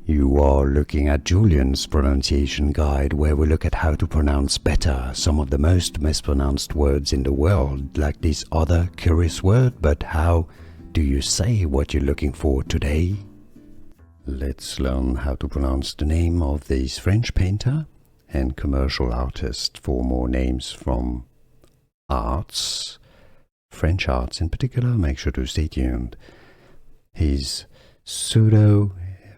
You are looking at Julian's pronunciation guide, where we look at how to pronounce better some of the most mispronounced words in the world, like this other curious word. But how do you say what you're looking for today? Let's learn how to pronounce the name of this French painter and commercial artist. For more names from arts, French arts in particular, make sure to stay tuned. His pseudo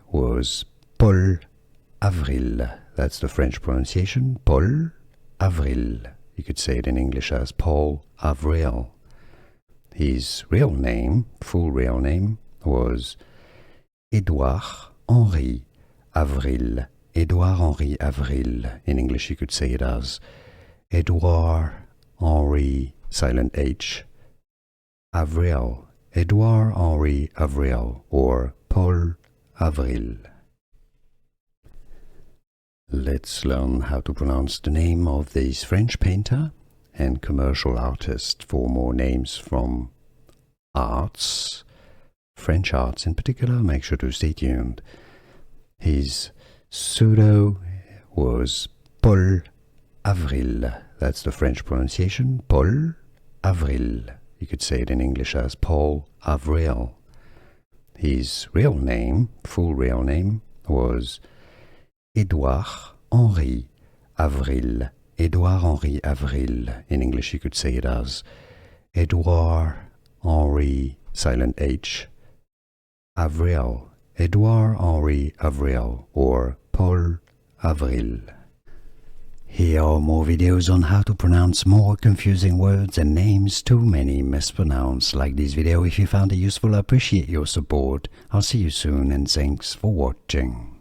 was Paul Avril. That's the French pronunciation, Paul Avril. You could say it in English as Paul Avril. His real name, full real name, was Édouard-Henri Avril. Édouard-Henri Avril. In English you could say it as Édouard-Henri, silent H, Avril. Édouard-Henri Avril, or Paul Avril. Let's learn how to pronounce the name of this French painter and commercial artist. For more names from arts, French arts in particular, make sure to stay tuned. His pseudo was Paul Avril. That's the French pronunciation, Paul Avril. You could say it in English as Paul Avril. His real name, full real name, was Édouard-Henri Avril. Édouard-Henri Avril. In English you could say it as Édouard-Henri, silent H, Avril. Édouard-Henri Avril, or Paul Avril. Here are more videos on how to pronounce more confusing words and names too many mispronounced. Like this video if you found it useful. I appreciate your support. I'll see you soon and thanks for watching.